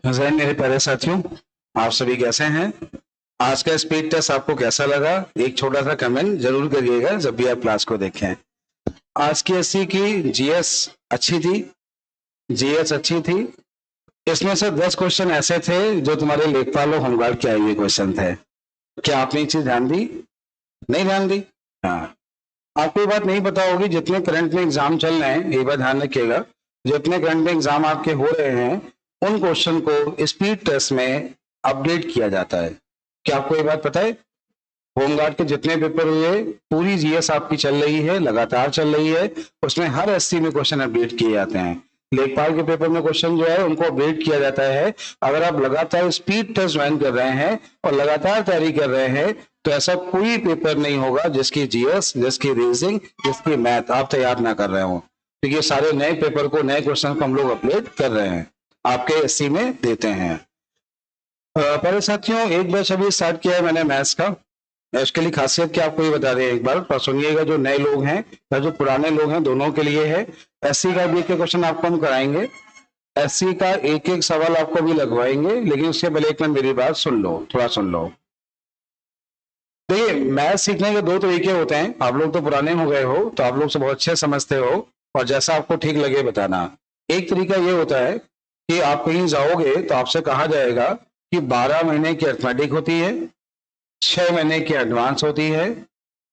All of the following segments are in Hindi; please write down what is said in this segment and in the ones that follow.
जैन मेरे प्यारे साथियों, आप सभी कैसे हैं? आज का स्पीड टेस्ट आपको कैसा लगा? एक छोटा सा कमेंट जरूर करिएगा जब भी आप क्लास को देखें। आज की एससी की जीएस अच्छी थी, जीएस अच्छी थी। इसमें से 10 क्वेश्चन ऐसे थे जो तुम्हारे लेखपाल और होमगार्ड के आए हुए क्वेश्चन थे। क्या आपने ये चीज ध्यान दी? नहीं ध्यान दी? हाँ। आपको ये बात नहीं पता होगी, जितने करंट में एग्जाम चल रहे हैं, ये बात ध्यान रखिएगा, जितने करंट में एग्जाम आपके हो रहे हैं उन क्वेश्चन को स्पीड टेस्ट में अपडेट किया जाता है। क्या आपको ये बात पता है? होमगार्ड के जितने पेपर हुए, पूरी जीएस आपकी चल रही है, लगातार चल रही है, उसमें हर एससी में क्वेश्चन अपडेट किए जाते हैं। लेखपाल के पेपर में क्वेश्चन जो है उनको अपडेट किया जाता है। अगर आप लगातार स्पीड टेस्ट ज्वाइन कर रहे हैं और लगातार तैयारी कर रहे हैं तो ऐसा कोई पेपर नहीं होगा जिसकी जीएस, जिसकी रीजनिंग, जिसकी मैथ आप तैयार ना कर रहे हो, क्योंकि सारे नए पेपर को, नए क्वेश्चन को हम लोग अपडेट कर रहे हैं, आपके एससी में देते हैं। पहले साथियों, एक बैच अभी स्टार्ट किया है मैंने मैथ्स का। इसके लिए खासियत क्या आपको ये बता रहे हैं, एक बार पर सुनिएगा। जो नए लोग हैं या जो पुराने लोग हैं, दोनों के लिए है। एससी का भी एक क्वेश्चन आपको हम कराएंगे, एससी का एक एक सवाल आपको भी लगवाएंगे, लेकिन उससे पहले एक मिनट मेरी बात सुन लो, थोड़ा सुन लो। देखिए, मैथ सीखने के दो तरीके होते हैं। आप लोग तो पुराने हो गए हो तो आप लोग से बहुत अच्छे समझते हो, और जैसा आपको ठीक लगे बताना। एक तरीका ये होता है कि आप कहीं जाओगे तो आपसे कहा जाएगा कि 12 महीने की अर्थमेटिक होती है, 6 महीने की एडवांस होती है,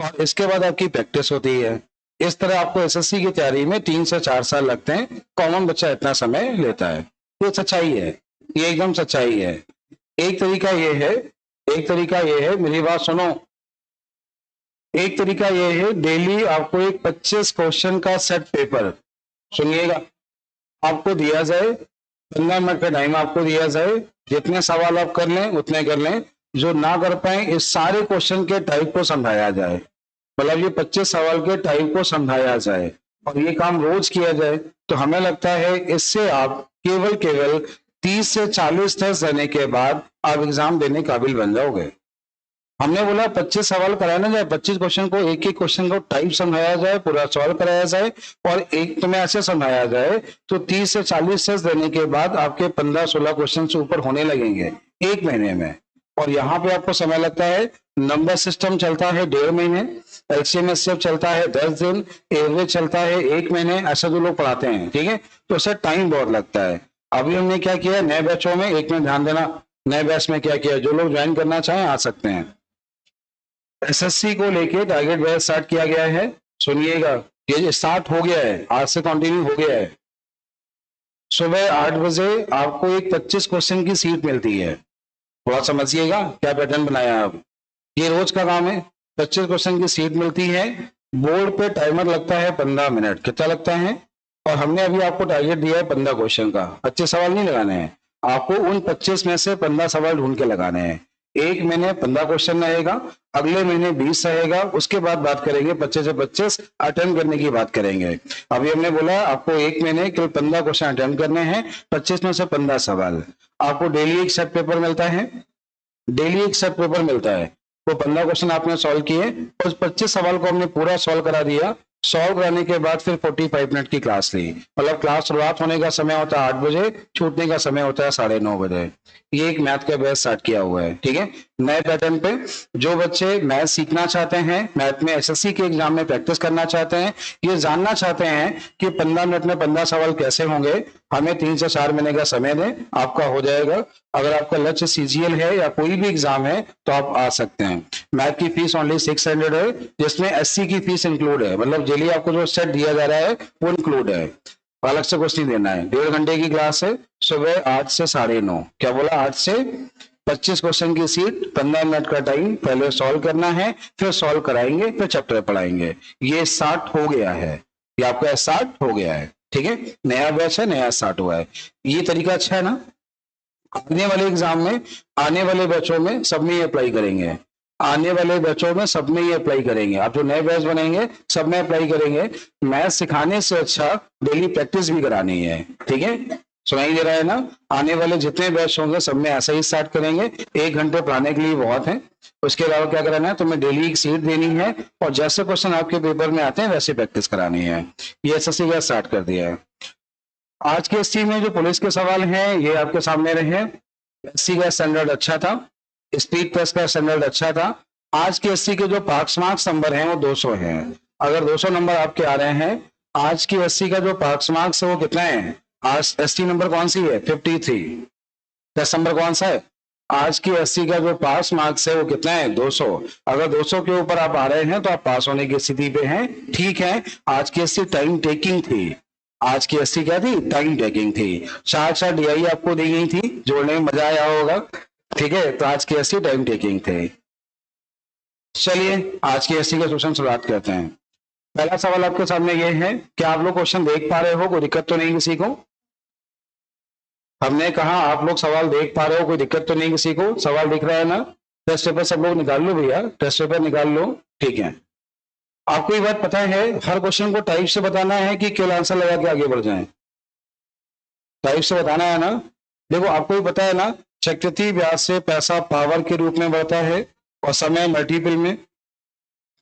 और इसके बाद आपकी प्रैक्टिस होती है। इस तरह आपको एसएससी की तैयारी में 3 से 4 साल लगते हैं। कॉमन बच्चा इतना समय लेता है। ये सच्चाई है, ये एकदम सच्चाई है। एक तरीका ये है, एक तरीका ये है, मेरी बात सुनो। एक तरीका ये है, डेली आपको एक 25 क्वेश्चन का सेट पेपर, सुनिएगा, आपको दिया जाए। 15 मिनट का टाइम आपको दिया जाए। जितने सवाल आप कर लें उतने कर लें। जो ना कर पाए, इस सारे क्वेश्चन के टाइप को समझाया जाए। मतलब ये 25 सवाल के टाइप को समझाया जाए और ये काम रोज किया जाए, तो हमें लगता है इससे आप केवल केवल 30 से 40 टेस्ट देने के बाद आप एग्जाम देने काबिल बन जाओगे। हमने बोला 25 सवाल कराना जाए, 25 क्वेश्चन को, एक एक क्वेश्चन को टाइप समझाया जाए, पूरा सॉल्व कराया जाए, और एक तुम्हें ऐसे समझाया जाए तो 30 से 40 टेस्ट देने के बाद आपके 15-16 क्वेश्चन से ऊपर होने लगेंगे एक महीने में। और यहाँ पे आपको समय लगता है, नंबर सिस्टम चलता है 1.5 महीने, एलसीएम एचसीएफ चलता है 10 दिन, एवरेज चलता है 1 महीने, ऐसा जो लोग पढ़ाते हैं, ठीक है, तो उससे टाइम बहुत लगता है। अभी हमने क्या किया नए बैचों में, एक मिनट ध्यान देना, नए बैच में क्या किया, जो लोग ज्वाइन करना चाहें आ सकते हैं। एसएससी को लेके टारगेट बैच स्टार्ट किया गया है, सुनिएगा, ये स्टार्ट हो गया है, आज से कंटिन्यू हो गया है। सुबह 8 बजे आपको एक 25 क्वेश्चन की सीट मिलती है। थोड़ा समझिएगा क्या पैटर्न बनाया आप, ये रोज का काम है। 25 क्वेश्चन की सीट मिलती है, बोर्ड पे टाइमर लगता है 15 मिनट, कितना लगता है? और हमने अभी आपको टारगेट दिया है 15 क्वेश्चन का, 25 सवाल नहीं लगाने हैं आपको, उन 25 में से 15 सवाल ढूंढ के लगाने हैं। एक महीने 15 क्वेश्चन रहेगा, अगले महीने 20 रहेगा, उसके बाद बात करेंगे 25 से 25 अटेम्प्ट करने की बात करेंगे। अभी हमने बोला आपको एक महीने केवल 15 क्वेश्चन अटेम्प्ट करने हैं, 25 में से 15 सवाल। आपको डेली एक सेट पेपर मिलता है, डेली एक सेट पेपर मिलता है। वो 15 क्वेश्चन आपने सॉल्व किए और 25 सवाल को हमने पूरा सॉल्व करा दिया। सॉल्व कराने के बाद फिर 45 मिनट की क्लास ली। मतलब क्लास शुरुआत होने का समय होता है 8 बजे, छूटने का समय होता है 9:30 बजे। ये एक मैथ का बैच स्टार्ट किया हुआ है, ठीक है, नए पैटर्न पे। जो बच्चे मैथ सीखना चाहते हैं, मैथ में एसएससी के एग्जाम में प्रैक्टिस करना चाहते हैं, ये जानना चाहते हैं कि 15 मिनट में 15 सवाल कैसे होंगे, हमें 3 से 4 महीने का समय दें, आपका हो जाएगा। अगर आपका लक्ष्य सीजीएल है या कोई भी एग्जाम है तो आप आ सकते हैं। मैथ की फीस ओनली 600 है, जिसमें एससी की फीस इंक्लूड है। मतलब डेली आपको जो सेट दिया जा रहा है वो इंक्लूड है, अलग से कुछ नहीं देना है। 1.5 घंटे की क्लास है, सुबह 8 से 9:30। क्या बोला? 8 से 25 क्वेश्चन की सीट, 15 मिनट का टाइम, पहले सॉल्व करना है, फिर सॉल्व कराएंगे, फिर चैप्टर पढ़ाएंगे। ये स्टार्ट हो गया है, ये आपका स्टार्ट हो गया है, ठीक है, नया बैच है, नया स्टार्ट हुआ है। ये तरीका अच्छा है ना? आने वाले एग्जाम में, आने वाले बैचों में सब में ये अप्लाई करेंगे, आने वाले बैचों में सब में ये अप्लाई करेंगे। आप जो नए बैच बनेंगे सब में अप्लाई करेंगे। मैथ सिखाने से अच्छा डेली प्रैक्टिस भी करानी है, ठीक है, सुनाई दे रहा है ना? आने वाले जितने बैच होंगे सब में ऐसा ही स्टार्ट करेंगे। 1 घंटे पढ़ाने के लिए बहुत है, उसके अलावा क्या कराना है, तुम्हें डेली एक सीट देनी है और जैसे क्वेश्चन आपके पेपर में आते हैं वैसे प्रैक्टिस करानी है। ये एसएससी का स्टार्ट कर दिया है। आज के एससी में जो पुलिस के सवाल हैं ये आपके सामने रहे। एससी का स्टैंडर्ड अच्छा था, स्पीड टेस्ट का स्टैंडर्ड अच्छा था। आज के एससी के जो पास मार्क्स नंबर हैं वो 200 हैं। अगर 200 नंबर आपके आ रहे हैं, आज की एससी का जो पास मार्क्स है वो कितना है? आज एसटी नंबर कौन सी है? 53। टेस्ट नंबर कौन सा है? आज की एससी का जो पास मार्क्स है वो कितना है? 200। अगर 200 के ऊपर आप आ रहे हैं तो आप पास होने की स्थिति पे हैं। ठीक है, आज की एससी टाइम टेकिंग थी। आज की एससी क्या थी? टाइम टेकिंग थी। 4 डीआई आपको दी गई थी, जोड़ने में मजा आया होगा। ठीक है, तो आज की एससी टाइम टेकिंग थे। चलिए आज की एससी का क्वेश्चन शुरुआत करते हैं। पहला सवाल आपके सामने ये है, क्या आप लोग क्वेश्चन देख पा रहे हो? कोई दिक्कत तो नहीं किसी को? हमने कहा आप लोग सवाल देख पा रहे हो, कोई दिक्कत तो नहीं किसी को? सवाल दिख रहा है ना? टेस्ट पेपर सब लोग निकाल लो भैया, टेस्ट पेपर निकाल लो। ठीक है, आपको ये बात पता है हर क्वेश्चन को टाइप से बताना है कि केवल आंसर लगा के आगे बढ़ जाएं? टाइप से बताना है ना? देखो आपको भी पता है ना, चक्रवृद्धि ब्याज से पैसा पावर के रूप में बढ़ता है और समय मल्टीपल में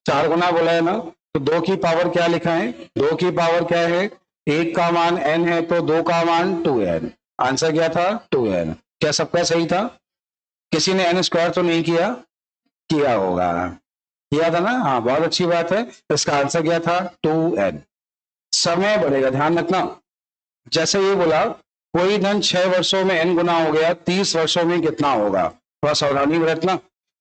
4 गुना बोला है ना। तो 2 की पावर क्या लिखा है? 2 की पावर क्या है? 1 का मान n है तो 2 का मान 2n। आंसर क्या था? 2n। क्या सबका सही था? किसी ने n स्क्वायर तो नहीं किया? किया होगा, किया था ना? हाँ, बहुत अच्छी बात है। इसका आंसर क्या था? 2n। समय बढ़ेगा, ध्यान रखना। जैसे ये बोला कोई धन 6 वर्षों में n गुना हो गया, 30 वर्षों में कितना होगा? थोड़ा सावधानी बरतना।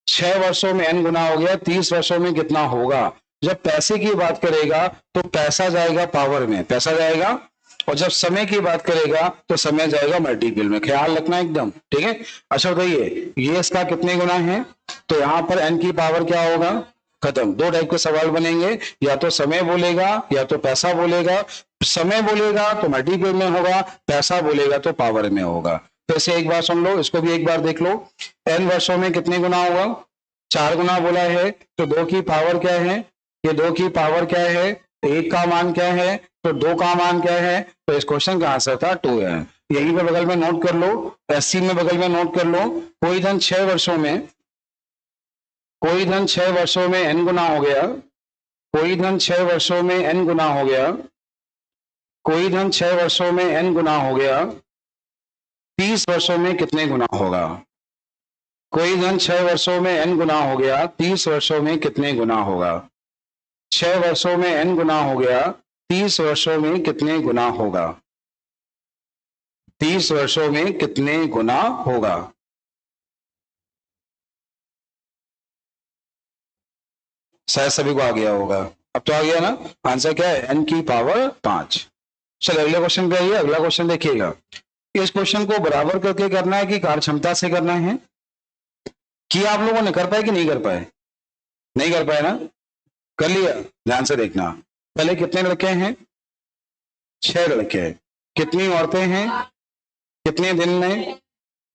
6 वर्षों में n गुना हो गया, 30 वर्षों में कितना होगा? जब पैसे की बात करेगा तो पैसा जाएगा पावर में, पैसा जाएगा, और जब समय की बात करेगा तो समय जाएगा मल्टीपल में। ख्याल रखना एकदम, ठीक है। अच्छा बताइए ये इसका कितने गुना है? तो यहाँ पर n की पावर क्या होगा? खत्म। 2 टाइप के सवाल बनेंगे, या तो समय बोलेगा या तो पैसा बोलेगा। समय बोलेगा तो मल्टीपल में होगा, पैसा बोलेगा तो पावर में होगा। फिर से एक बार सुन लो, इसको भी एक बार देख लो। n वर्षों में कितने गुना होगा? 4 गुना बोला है, तो 2 की पावर क्या है? ये 2 की पावर क्या है? 1 का मान क्या है? तो 2 का मान क्या है? तो इस क्वेश्चन का आंसर था 2n। यही पे बगल में नोट कर लो, एससी में बगल में नोट कर लो। कोई धन 6 वर्षों में, कोई धन 6 वर्षों में n गुना हो गया, कोई धन 6 वर्षों में n गुना हो गया, कोई धन 6 वर्षों में n गुना हो गया, 30 वर्षों में कितने गुना होगा? कोई धन 6 वर्षों में n गुना हो गया, 30 वर्षों में कितने गुना होगा? 6 वर्षों में n गुना हो गया, 30 वर्षों में कितने गुना होगा? 30 वर्षों में कितने गुना होगा? शायद सभी को आ गया होगा, अब तो आ गया ना। आंसर क्या है? n की पावर 5। चलो अगले क्वेश्चन पे आइए। अगला क्वेश्चन देखिएगा, इस क्वेश्चन को बराबर करके करना है कि कार्य क्षमता से करना है? कि आप लोगों ने कर पाए कि नहीं कर पाए? नहीं कर पाए ना? कर लिया? ध्यान से देखना। पहले कितने लड़के हैं? 6 लड़के हैं। कितनी औरतें हैं? कितने दिन में?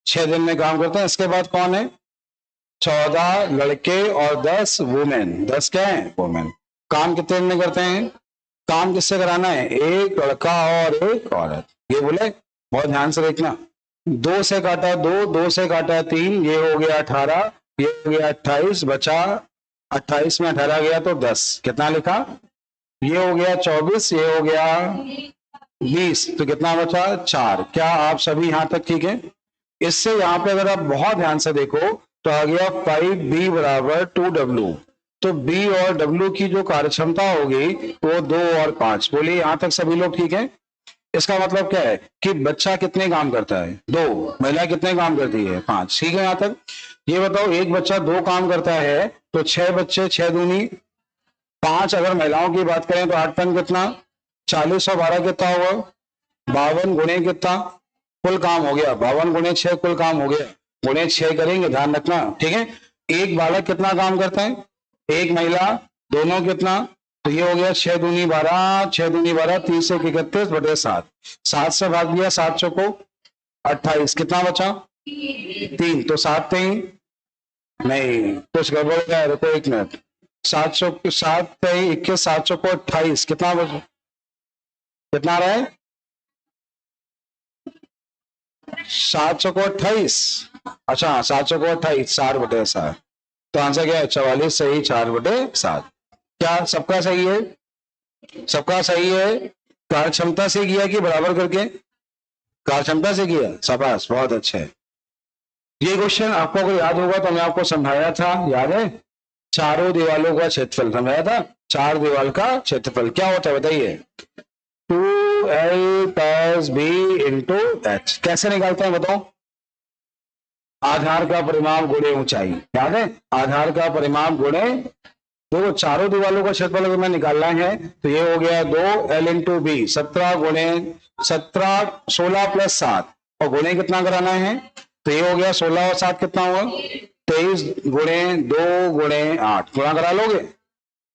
6 दिन में काम करते हैं। इसके बाद कौन है? 14 लड़के और 10 वुमेन। 10 क्या है? वुमेन। काम कितने दिन में करते हैं? काम किससे कराना है? एक लड़का और एक औरत। ये बोले, बहुत ध्यान से देखना। 2 से काटा 2, 2 से काटा 3, ये हो गया 18, ये हो गया 28, बचा 28 में 18 गया तो 10। कितना लिखा? ये हो गया 24, ये हो गया 20, तो कितना बचा? 4। क्या आप सभी यहां तक ठीक है? इससे यहाँ पे अगर आप बहुत ध्यान से देखो तो आ गया 5b बराबर 2w। तो b और w की जो कार्यक्षमता होगी वो 2 और 5। बोलिए यहां तक सभी लोग ठीक है? इसका मतलब क्या है कि बच्चा कितने काम करता है? 2। महिला कितने काम करती है? 5। ठीक है यहां तक? ये बताओ एक बच्चा 2 काम करता है तो 6 बच्चे, 6 दूनी 5। अगर महिलाओं की बात करें तो 8 टन कितना? 40 और 12 कितना हुआ? 52 गुणे कितना? कुल काम हो गया 52 गुणे 6, कुल काम हो गया। गुणे 6 करेंगे, ध्यान रखना, ठीक है। एक बालक कितना काम करता है? एक महिला, दोनों कितना? तो ये हो गया 6 दूनी 12, 6 दूनी 12, 30 से 31 बटे 7। 7 से भाग दिया, 7 चौको 28। कितना बचा? 3। तो 7 3 नहीं, कुछ गड़बड़ हो गया, रुको 1 मिनट। 7 चौको 7 21, 7 चौको 28। कितना बचा? कितना आ रहा है? 7 चौको 28। अच्छा 7 चौको 28, 4 बटे 7। तो आंसर क्या है? 44 सही, 4 बटे 7। क्या सबका सही है? सबका सही है। कार्य क्षमता से किया कि बराबर करके? कार्य क्षमता से किया, शाबाश, बहुत अच्छा है। ये क्वेश्चन आपको अगर याद होगा तो मैं आपको समझाया था, याद है? चारों दीवालों का क्षेत्रफल समझाया था। चार दीवार का क्षेत्रफल क्या होता है बताइए? 2L plus B into H. कैसे निकालते हैं बताओ? आधार का परिमाप गुणे ऊंचाई, याद है? आधार का परिमाप गुणे, देखो चारों दीवालों का क्षेत्रफल अगर मैं निकालना है तो ये हो गया 2L इंटू बी, 17 गुणे 17, 16 प्लस 7, और गुणे कितना कराना है? तो ये हो गया 16 और 7 कितना हुआ? 23 गुणे 2 गुणे 8, गुणा करा लोगे?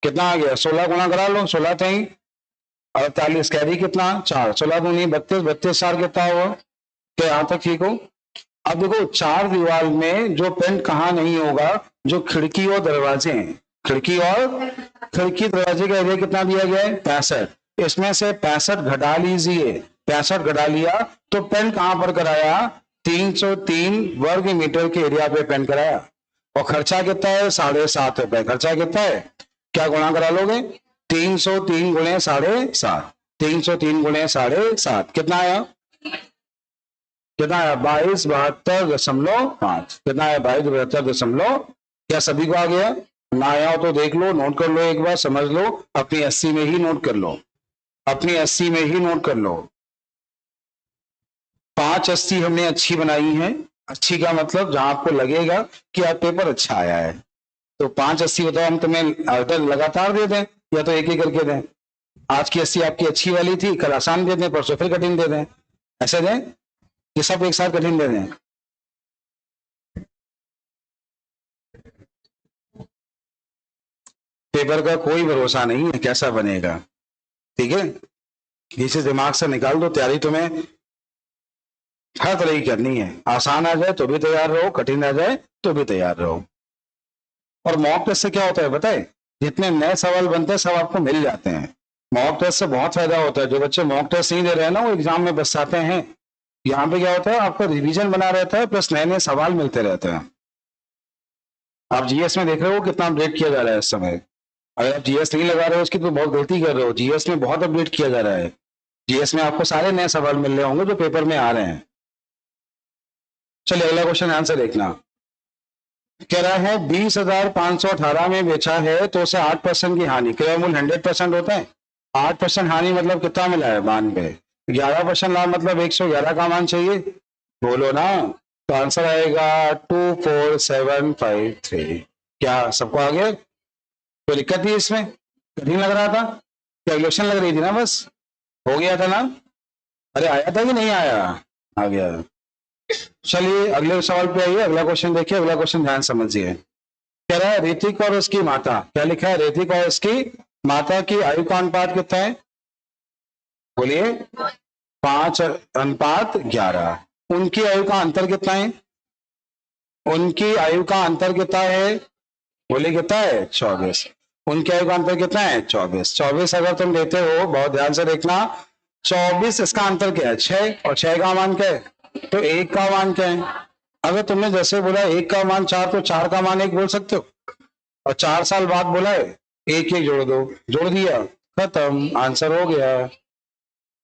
कितना आ गया? 16 गुणा करा लो, 16 थे 48, कैरी कितना? 4, 16 दूनी 32, 32 4 कितना हुआ? क्या यहाँ तक ठीक हो? अब देखो चार दीवार में जो पेंट कहाँ नहीं होगा, जो खिड़की और दरवाजे हैं, खिड़की दरवाजे का एरिया कितना दिया गया है? 65। इसमें से 65 घटा लीजिए, 65 घटा लिया तो पेंट कहां पर कराया? 303 वर्ग मीटर के एरिया पे पेंट कराया। और खर्चा कितना है? 7.5 रुपए। खर्चा कितना है? क्या गुणा करा लोगे? 303 गुणे 7.5, 303 गुणे 7.5 कितना आया? कितना आया? 2272.5। कितना आया? 2272. क्या सभी को आ गया? ना आया हो तो देख लो, नोट कर लो, एक बार समझ लो, अपनी 80 में ही नोट कर लो, अपनी 80 में ही नोट कर लो। 580 हमने अच्छी बनाई है। अच्छी का मतलब जहां आपको लगेगा कि आप पेपर अच्छा आया है, तो 580 बताओ हम तुम्हें लगातार दे दें या तो एक एक करके दें? आज की 80 आपकी अच्छी वाली थी, कल आसान दे दें, परसों फिर कठिन दे दें, ऐसे दें कि सब एक साथ कठिन दे दें? पेपर का कोई भरोसा नहीं है कैसा बनेगा, ठीक है? इसे दिमाग से निकाल दो। तैयारी तुम्हें हर तरह की करनी है, आसान आ जाए तो भी तैयार रहो, कठिन आ जाए तो भी तैयार रहो। और मॉक टेस्ट से क्या होता है बताए? जितने नए सवाल बनते हैं सब आपको मिल जाते हैं। मॉक टेस्ट से बहुत फायदा होता है। जो बच्चे मॉक टेस्ट नहीं दे रहे हैं ना, वो एग्जाम में बचाते हैं। यहाँ पे क्या होता है, आपका रिवीजन बना रहता है, प्लस नए नए सवाल मिलते रहते हैं। आप जीएस में देख रहे हो कितना अपडेट किया जा रहा है इस समय। अगर आप जीएस नहीं लगा रहे हो उसकी तो बहुत गलती कर रहे हो। जीएस में बहुत अपडेट किया जा रहा है। जीएस में आपको सारे नए सवाल मिल रहे होंगे जो पेपर में आ रहे हैं। चलिए अगला क्वेश्चन आंसर देखना। कह रहा है 20,518 में बेचा है तो उसे 8% की हानि, क्रय मूल्य 100% होता है। 8% हानि मतलब कितना मिला है? 92। 11% लाभ मतलब 111 का मान चाहिए, बोलो ना। तो आंसर आएगा 24753। क्या सबको आ गया? कोई दिक्कत थी इसमें? कठिन लग रहा था? कैलकुलेशन लग रही थी ना? बस हो गया था ना? अरे आया था कि नहीं आया? आ गया। चलिए अगले सवाल पे आइए, अगला क्वेश्चन देखिए, अगला क्वेश्चन ध्यान समझिए। कह रहा है ऋतिक और उसकी माता, क्या लिखा है? ऋतिक और उसकी माता की आयु का अनुपात कितना है? बोलिए। 5:11। उनकी आयु का अंतर कितना है? उनकी आयु का अंतर कितना है? बोलिए कितना है? 24। उनकी आयु का अंतर कितना है? 24। 24 अगर तुम लेते हो, बहुत ध्यान से देखना, 24 इसका अंतर क्या है? 6, और 6 का मान क्या है? तो 1 का मान क्या है? अगर तुमने जैसे बोला 1 का मान 4, तो 4 का मान 1 बोल सकते हो। और 4 साल बाद बोला है 1 1 जोड़ दो, जोड़ दिया, खत्म, आंसर हो गया।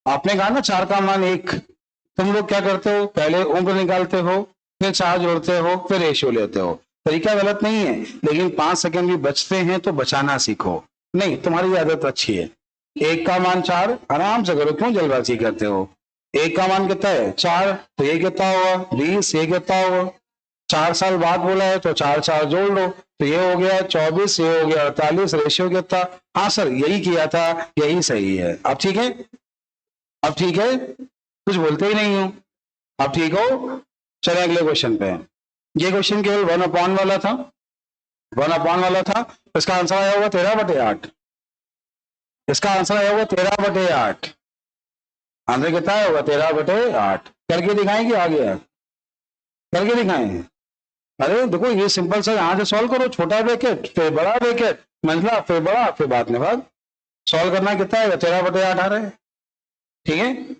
आपने कहा ना 4 का मान 1। तुम लोग क्या करते हो? पहले उम्र निकालते हो, फिर 4 जोड़ते हो, फिर रेशियो लेते हो। तरीका गलत नहीं है, लेकिन 5 सेकंड भी बचते हैं तो बचाना सीखो। नहीं, तुम्हारी आदत अच्छी है। 1 का मान 4, आराम से करो, क्यों जल्दबाजी करते हो? 1 का मान कितना है? 4, तो ये कितना हुआ? 20। ये कितना हुआ? 4 साल बाद बोला है तो 4 4 जोड़ लो, तो ये हो गया 24, ये हो गया 48, रेशियो कितना? हाँ सर यही किया था, यही सही है। अब ठीक है? अब ठीक है? कुछ बोलते ही नहीं हो। अब ठीक हो? चले अगले क्वेश्चन पे। ये क्वेश्चन केवल 1/, वाला था, 1/, वाला था। इसका आंसर आया होगा 13/8। इसका आंसर आया होगा 13/8। आंसर कितना आया होगा? 13/8। करके दिखाएं कि आ गया? करके दिखाएं? अरे देखो ये सिंपल सा, यहां से सॉल्व करो, छोटा ब्रैकेट फिर बड़ा ब्रैकेट, मंझला फिर बड़ा, फिर बाद में भाग। सॉल्व करना कितना है? 13/8 आ रहा है, ठीक है?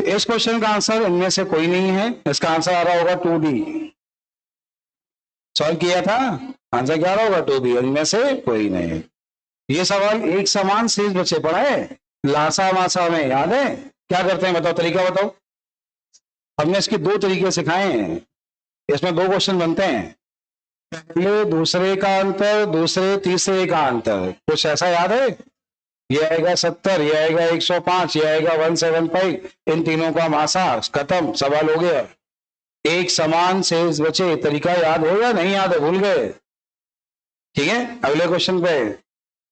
इस क्वेश्चन का आंसर इनमें से कोई नहीं है। इसका आंसर आ रहा होगा 2D। सॉल्व किया था, आंसर क्या आ रहा होगा? 2B। इनमें से कोई नहीं। ये सवाल एक समान शेष बचे पड़ा है लासा मासा में, याद है? क्या करते हैं बताओ, तरीका बताओ। हमने इसके दो तरीके सिखाए हैं, इसमें दो क्वेश्चन बनते हैं, पहले दूसरे का अंतर, दूसरे तीसरे का अंतर। कुछ ऐसा याद है? ये आएगा 70, ये आएगा 105, ये आएगा 175, इन तीनों का मासा, खत्म, सवाल हो गया। एक समान शेष बचे, तरीका याद हो या नहीं याद है, भूल गए? ठीक है, अगले क्वेश्चन पे।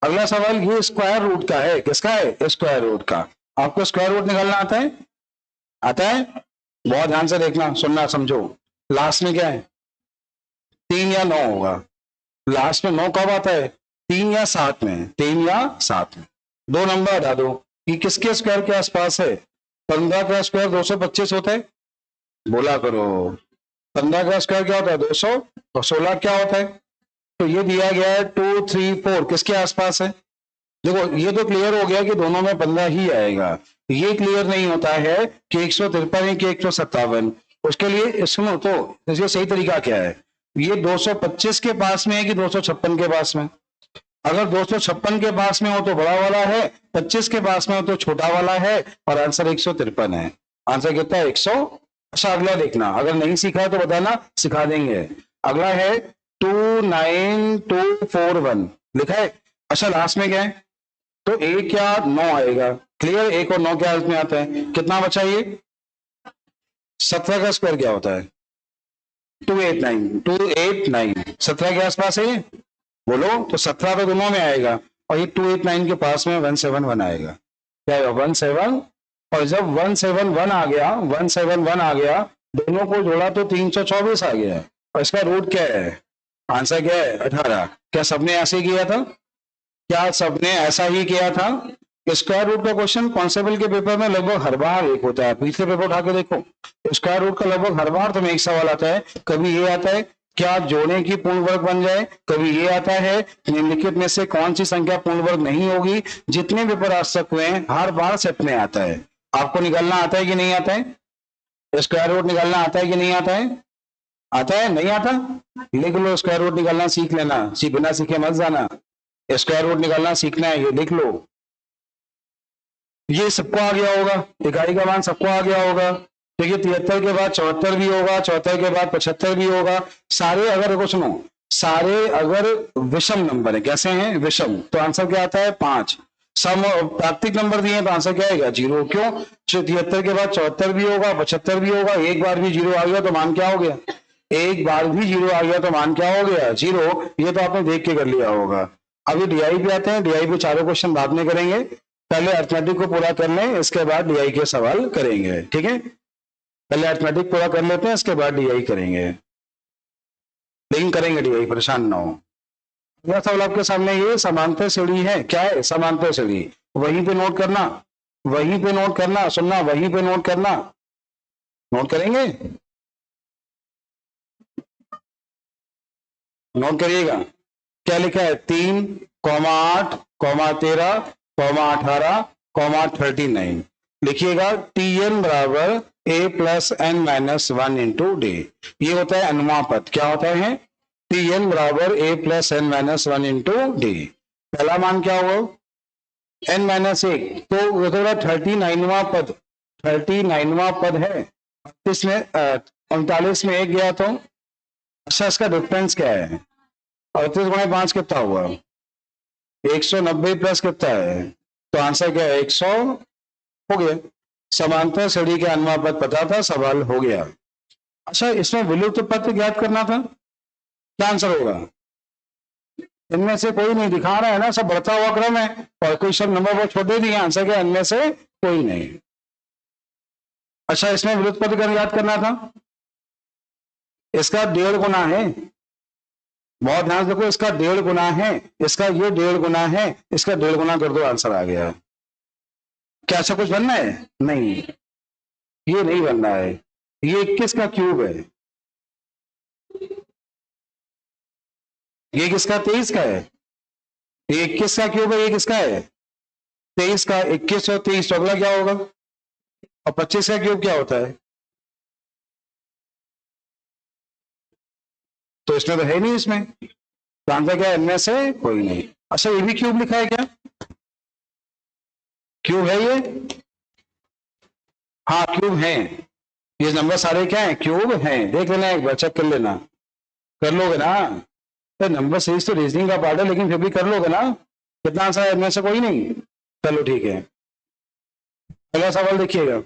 अगला सवाल ये स्क्वायर रूट का है। किसका है? स्क्वायर रूट का। आपको स्क्वायर रूट निकालना आता है? आता है? बहुत ध्यान से देखना, सुनना, समझो। लास्ट में क्या है? 3 या 9 होगा। लास्ट में 9 कब आता है? 3 या 7 में। 3 या 7 में। दो नंबर हटा दो कि किसके स्क्वायर के आसपास है। 15 का स्क्वायर 225 होता है, बोला करो। 15 का स्क्वायर क्या होता है? 200। और 16 क्या होता है? तो ये दिया गया है 2, 3, 4 किसके आसपास है? देखो ये तो क्लियर हो गया कि दोनों में 15 ही आएगा। ये क्लियर नहीं होता है कि 153 है कि 157। उसके लिए सुनो तो इसका सही तरीका क्या है। ये 225 के पास में है कि 256 के पास में? अगर 256 के पास में हो तो बड़ा वाला है, 25 के पास में हो तो छोटा वाला है, और आंसर 153 है। आंसर कितना है? 100। अच्छा अगला देखना, अगर नहीं सीखा है तो बताना, सिखा देंगे। अगला है 29241 लिखा है। अच्छा लास्ट में क्या है? तो 1 या 9 आएगा। क्लियर? 1 और 9 क्या में आता है? कितना बचा ये? 17 का स्क्वायर क्या होता है? 289। 289 17 के आसपास है ये? बोलो तो 17 तो दोनों में आएगा, और ये 289 के पास में 171 आएगा। क्या आएगा? 17। और जब 171 आ गया, 171 आ गया, दोनों को जोड़ा तो 324 आ गया। और इसका रूट क्या है? आंसर क्या है? 18। क्या सबने ऐसे किया था? क्या सबने ऐसा ही किया था? स्क्वायर रूट का क्वेश्चन कांस्टेबल के पेपर में लगभग हर बार एक होता है। पिछले पेपर उठा के देखो, स्क्वायर रूट का लगभग हर बार तुम्हें एक सवाल आता है। कभी ये आता है क्या जोड़ने की पूर्ण वर्ग बन जाए, कभी ये आता है निम्नलिखित में से कौन सी संख्या पूर्ण वर्ग नहीं होगी। जितने पेपर आज तक हुए हैं हर बार सेट में आता है। आपको निकालना आता है कि नहीं आता है? स्क्वायर रूट निकालना आता है कि नहीं आता है? आता है? नहीं आता? लिख लो, स्क्वायर रूट निकालना सीख लेना, बिना सीखे मत जाना। स्क्वायर रूट निकालना सीखना है, ये लिख लो। ये सबको आ गया होगा, इकाई का मान सबको आ गया होगा। देखिए 73 के बाद 74 भी होगा, 74 के बाद 75 भी होगा। सारे अगर देखो सुनो, सारे अगर विषम नंबर है, कैसे हैं? विषम, तो आंसर क्या आता है? 5। सम प्राकृतिक नंबर दिए तो आंसर क्या आएगा? 0। क्यों? 73 के बाद 74 भी होगा, 75 भी होगा। एक बार भी 0 आ गया तो मान क्या हो गया? एक बार भी 0 आ गया तो मान क्या हो गया? 0। ये तो आपने देख के कर लिया होगा। अभी डीआई पे आते हैं। डीआई पे चारों क्वेश्चन बाद में करेंगे, पहले अर्थमेटिक को पूरा कर लें, इसके बाद डीआई के सवाल करेंगे। ठीक है, पहले अर्थमेटिक पूरा कर लेते हैं, इसके बाद डीआई करेंगे, लेकिन करेंगे डीआई, परेशान ना हो। अगला सवाल आपके सामने ये समांतर सीढ़ी है। क्या है? समांतर सीढ़ी। वहीं पे नोट करना, वहीं पे नोट करना, सुनना, वहीं पे नोट करना। नोट करेंगे? नोट करिएगा। क्या लिखा है? 3, 8, 13, 18, 39। लिखिएगा Tn बराबर a plus n minus 1 into d. ये होता है अनुमापद। क्या होता है? Tn बराबर a plus n minus 1 into d. पहला मान क्या हुआ? n minus 1। तो ये थोड़ा 39वां पद, 39वां पद है। 38 में 39 में 1 गया तो अच्छा इसका डिफरेंस क्या है? 38 गुणे 5 कितना हुआ? 190 प्लस कितना है? तो आंसर क्या है? 100 हो गया। समांतर श्रेणी के अनुमापद पता था, सवाल हो गया। अच्छा इसमें विलुप्त पद ज्ञात करना था। क्या आंसर होगा? इनमें से कोई नहीं दिखा रहा है ना, सब बढ़ता हुआ क्रम है, और कोई सब नंबर बहुत छोटे दिए। आंसर क्या? इनमें से कोई नहीं। अच्छा इसमें विलुप्त पद ज्ञात करना था, इसका 1.5 गुना है। बहुत ध्यान से देखो, इसका 1.5 गुना है, इसका ये 1.5 गुना है, इसका 1.5 गुना कर दो, आंसर आ गया। क्या ऐसा कुछ बनना है? नहीं, ये नहीं बनना है। ये 21 का क्यूब है। ये किसका? 23 का है। ये 21 का क्यूब है, ये किसका है? 23 का। 21 और 23 तो अगला क्या होगा? और 25 का क्यूब क्या होता है? तो इसमें तो है नहीं, इसमें तो आंसर क्या है? इनमें से कोई नहीं। अच्छा ये भी क्यूब लिखा है क्या? क्यूब है ये? हाँ क्यूब है। ये नंबर सारे क्या है, क्यूब हैं, देख लेना एक बार, चेक कर लेना, कर लोगे ना। तो नंबर सीरीज तो रीजनिंग का पार्ट है, लेकिन फिर भी कर लोगे ना। कितना आंसर है इनमें से, कोई नहीं? चलो ठीक है, अगला सवाल देखिएगा।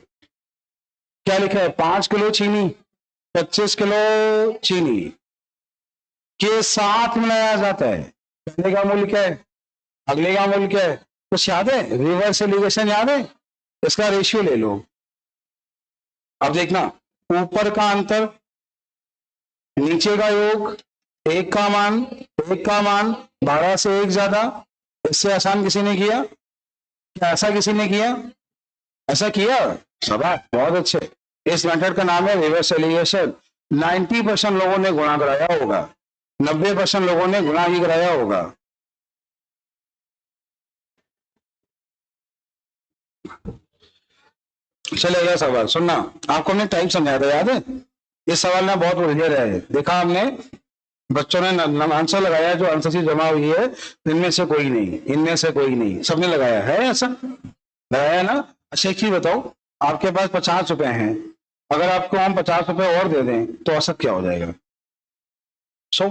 क्या लिखा है, 5 किलो चीनी 25 किलो चीनी के साथ मिलाया जाता है, पहले का मूल्य क्या है, अगले का मूल्य क्या है? कुछ याद है, रिवर्स एलिगेशन याद है? इसका रेशियो ले लो। अब देखना, ऊपर का अंतर, नीचे का योग, एक का मान 12 से 1 ज्यादा। इससे आसान किसी ने किया क्या? ऐसा किसी ने किया? ऐसा किया? शाबाश, बहुत अच्छे। इस मेथड का नाम है रिवर्स एलिगेशन। 90% लोगों ने गुणा कराया होगा, 90% लोगों ने गुणा ही कराया होगा। चलेगा सवाल सुनना, आपको हमने टाइम समझाया था, याद है? इस सवाल में बहुत उलझे रहे, देखा हमने, बच्चों ने आंसर लगाया, जो आंसर शीट जमा हुई है इनमें से कोई नहीं, इनमें से कोई नहीं, सबने लगाया है, ऐसा लगाया ना। अच्छा एक चीज बताओ, आपके पास 50 रुपए हैं, अगर आपको हम 50 रुपए और दे दें तो औसत क्या हो जाएगा? 100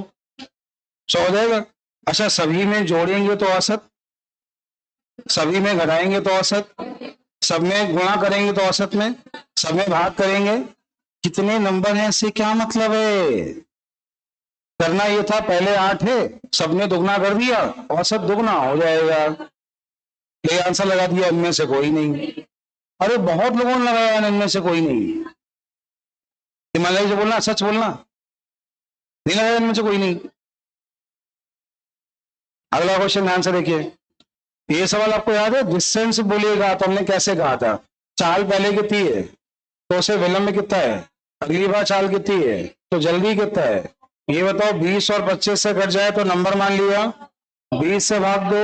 हो जाएगा। अच्छा सभी में जोड़ेंगे तो औसत, सभी में घटाएंगे तो औसत, सब में गुणा करेंगे तो औसत में, सब में भाग करेंगे, कितने नंबर हैं इससे क्या मतलब है? करना ये था, पहले 8 है, सबने दुगना कर दिया, औसत दुगना हो जाएगा। ये आंसर लगा दिया, इनमें से कोई नहीं। अरे बहुत लोगों ने लगाया, इनमें से कोई नहीं। ईमानदारी से बोलना, सच बोलना, नहीं लगाया इनमें से कोई नहीं। अगला क्वेश्चन ध्यान से देखिए, ये सवाल आपको याद है? डिस्टेंस बोलिएगा तो हमने कैसे कहा था, चाल पहले कितनी है तो उसे विलंब कितना है, अगली बार चाल कितनी है तो जल्दी कितना है। ये बताओ, 20 और 25 से कट जाए तो नंबर मान लिया, 20 से भाग दो,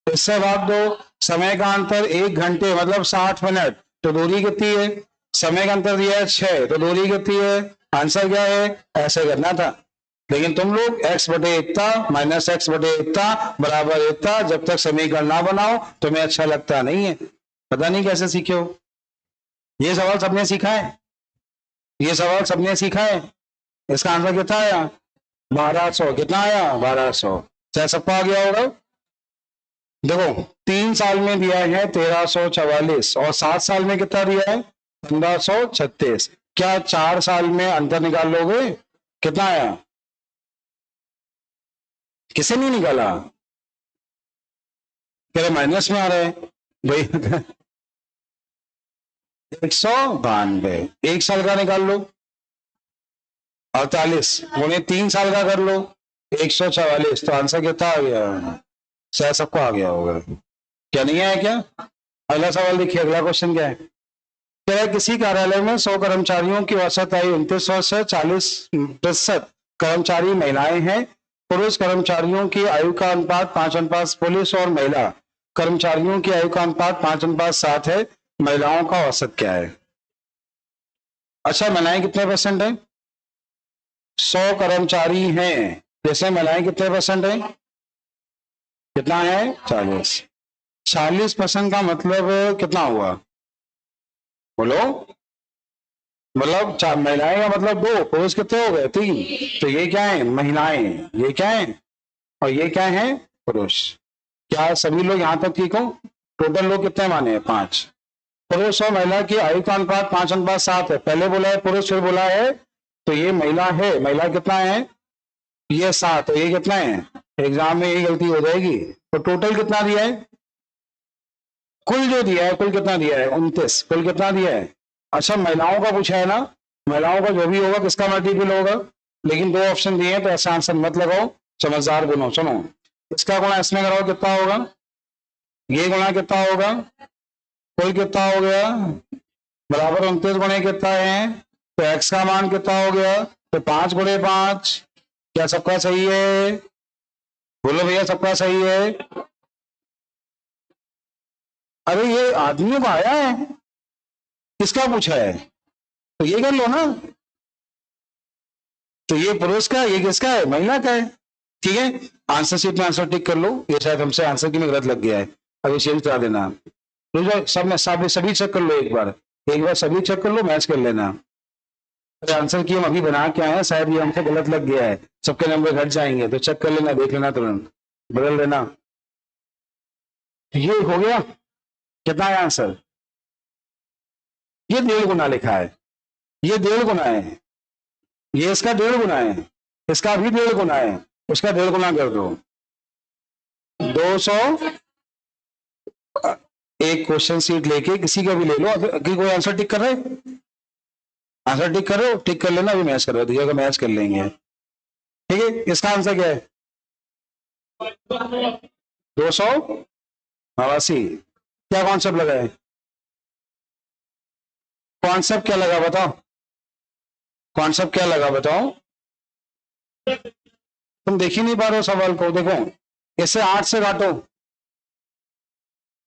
इससे भाग दो, समय का अंतर 1 घंटे मतलब 60 मिनट, तो दूरी कितनी है? समय का अंतर दिया है 6, तो दूरी कितनी है? आंसर क्या है? ऐसे करना था, लेकिन तुम लोग x बटे इतना माइनस x बटे इतना बराबर इतना जब तक समीकरण ना बनाओ तुम्हें अच्छा लगता नहीं है। पता नहीं कैसे सीखे हो। ये सवाल सबने सीखा है, ये सवाल सबने सीखा है। इसका आंसर कितना आया? 1200। कितना आया? 1200। चाहे सबको आ गया होगा। देखो 3 साल में दिया है 1344 और 7 साल में कितना दिया है? 1536। क्या 4 साल में अंतर निकाल लोगे? कितना आया? किसे नहीं निकाला? कह रहे माइनस में आ रहे भाई। 192, 1 साल का निकाल लो, 48 गुणे 3 साल का कर लो, 144। तो आंसर कितना आ गया? शायद सबको आ गया होगा, क्या नहीं आया क्या? अगला सवाल देखिए, अगला क्वेश्चन क्या है? कह रहा है किसी कार्यालय में 100 कर्मचारियों की औसत आयु 29 वर्ष है, 40% कर्मचारी महिलाएं हैं। पुरुष कर्मचारियों की आयु का अनुपात 5:5, पुलिस और महिला कर्मचारियों की आयु का अनुपात 5:7 है, महिलाओं का औसत क्या है? अच्छा महिलाएं कितने परसेंट है? 100 कर्मचारी हैं, जैसे महिलाएं कितने परसेंट है? कितना है? 40। 40% का मतलब कितना हुआ? बोलो, मतलब महिलाएं का मतलब 2, पुरुष कितने हो गए? 3। तो ये क्या है? महिलाएं। ये क्या है? और ये क्या है? पुरुष। क्या सभी लोग यहां तक ठीक हो? टोटल लोग कितने माने हैं? 5। पुरुष और महिला की आयु का अनुपात 5:7 है, पहले बोला है पुरुष फिर बोला है, तो ये महिला है। महिला कितना है? ये 7, तो ये कितना है? एग्जाम में यही गलती हो जाएगी। तो टोटल कितना दिया है? कुल जो दिया है, कुल कितना दिया है? 29। कुल कितना दिया है? अच्छा महिलाओं का पूछा है ना, महिलाओं का जो भी होगा किसका मल्टीपल होगा, लेकिन 2 ऑप्शन दिए हैं तो ऐसा आंसर मत लगाओ, समझदार बनो। सुनो, इसका गुणा इसमें कराओ, कितना होगा? ये गुणा कितना होगा? कुल कितना हो गया? बराबर 29 गुणे कितना है? तो x का मान कितना हो गया? तो 5 गुणे 5। क्या सबका सही है? बोलो भैया, सबका सही है? अरे ये आदमियों का आया है, किसका पूछा है? तो ये कर लो ना। तो ये पुरुष का, ये किसका है? महिला का है। ठीक है, आंसर शीट में आंसर टिक कर लो। ये शायद हमसे आंसर की में गलत लग गया है, अभी चेंज करा देना। तो सब में सभी चेक कर लो, एक बार सभी चेक कर लो, मैच कर लेना। अरे आंसर की हम अभी बना के आए हैं, शायद ये हमको गलत लग गया है, सबके नंबर घट जाएंगे, तो चेक कर लेना, देख लेना, तुरंत बदल देना। ये हो गया, कितना है आंसर? ये 1.5 गुना लिखा है, ये 1.5 गुना है, ये इसका 1.5 गुना है, इसका भी 1.5 गुना है, उसका 1.5 गुना कर दो, 200। एक क्वेश्चन सीट लेके किसी का भी ले लो, अगर कोई आंसर टिक कर रहे, आंसर टिक कर रहे हो, टिक कर लेना, अभी मैच करो, दूसरे का मैच कर लेंगे। ठीक है, इसका आंसर क्या है? 288। क्या कॉन्सेप्ट लगा है? कॉन्सेप्ट क्या लगा बताओ, कॉन्सेप्ट क्या लगा बताओ? तुम देख ही नहीं पा रहे हो सवाल को, देखो इसे 8 से काटो,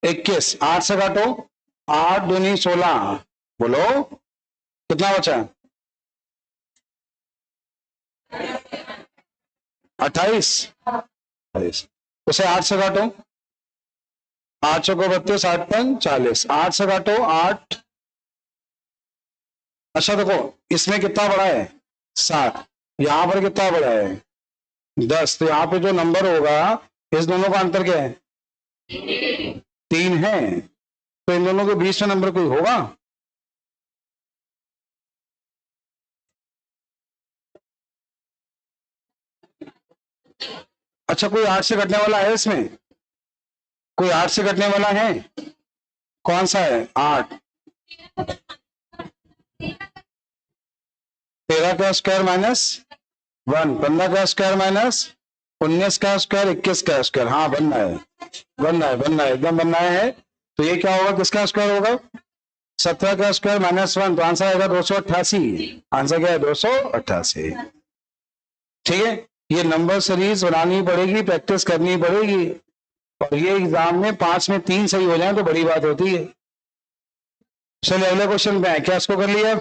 21, 8 से काटो, 8 दूनी 16, बोलो कितना बचा? 28। उसे 8 से काटो, 8 चौको 32, 8 पंच 40, 8 से काटो 8। अच्छा देखो, इसमें कितना बड़ा है? 7। यहां पर कितना बड़ा है? 10। तो यहाँ पे जो नंबर होगा, इस दोनों का अंतर क्या है? 3 है। तो इन दोनों के बीच में नंबर कोई होगा? अच्छा, कोई 8 से कटने वाला है इसमें? कोई 8 से कटने वाला है? कौन सा है? 8। 13 का स्क्वायर माइनस 1, 15 का स्क्वायर माइनस 19 का स्क्वायर, 21 का स्क्वायर। हाँ बनना है, बनना है, बनना है, एकदम बनना है। तो ये क्या होगा, किसका स्क्वायर होगा? 17 का स्क्वायर माइनस 1, तो आंसर आएगा 288। आंसर क्या है? 288। ठीक है, ये नंबर सीरीज बनानी पड़ेगी, प्रैक्टिस करनी पड़ेगी, और ये एग्जाम में 5 में 3 सही हो जाए तो बड़ी बात होती है। चलिए अगले क्वेश्चन पे आए। क्या इसको कर लिया?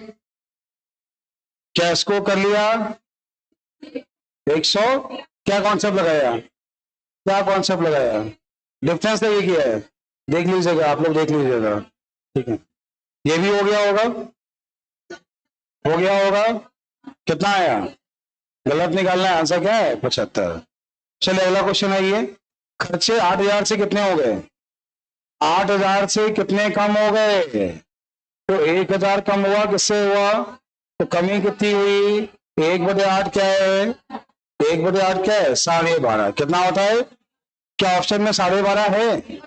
क्या इसको कर लिया? 100। क्या कॉन्सेप्ट लगाया? क्या कॉन्सेप्ट लगाया? डिफरेंस तो ये किया है, देख लीजिएगा, आप लोग देख लीजिएगा। ठीक है, ये भी हो गया होगा, हो गया होगा। कितना आया? गलत निकालना है, आंसर क्या है? 75। चलिए अगला क्वेश्चन आइए। खर्चे 8000 से कितने हो गए? 8000 से कितने कम हो गए? तो 1000 कम हुआ, किससे हुआ? तो कमी कितनी हुई? 1/8 क्या है? 1/8 क्या है? 12.5। कितना होता है? क्या ऑप्शन में 12.5 है?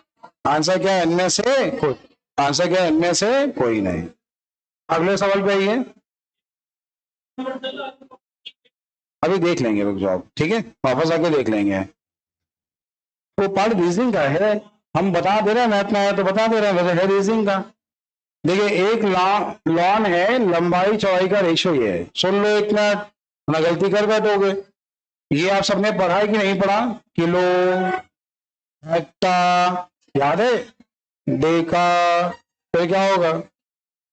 आंसर क्या है? इनमें से कोई। आंसर क्या है? इनमें से कोई नहीं। अगले सवाल पे आइए, अभी देख लेंगे, रुक जाओ, ठीक है, वापस आके देख लेंगे। वो पार्ट रीजनिंग का है, हम बता दे रहे हैं, मैथ में आया तो बता दे रहे हैं, वैसे है रीजनिंग का। देखिए, एक लॉन है, लंबाई चौड़ाई का रेशियो ये है। सुन लो एक मिनट, ना गलती कर बैठोगे। ये आप सबने पढ़ा है कि नहीं पढ़ा? किलो, हेक्टा, याद है? डेका, फिर क्या होगा?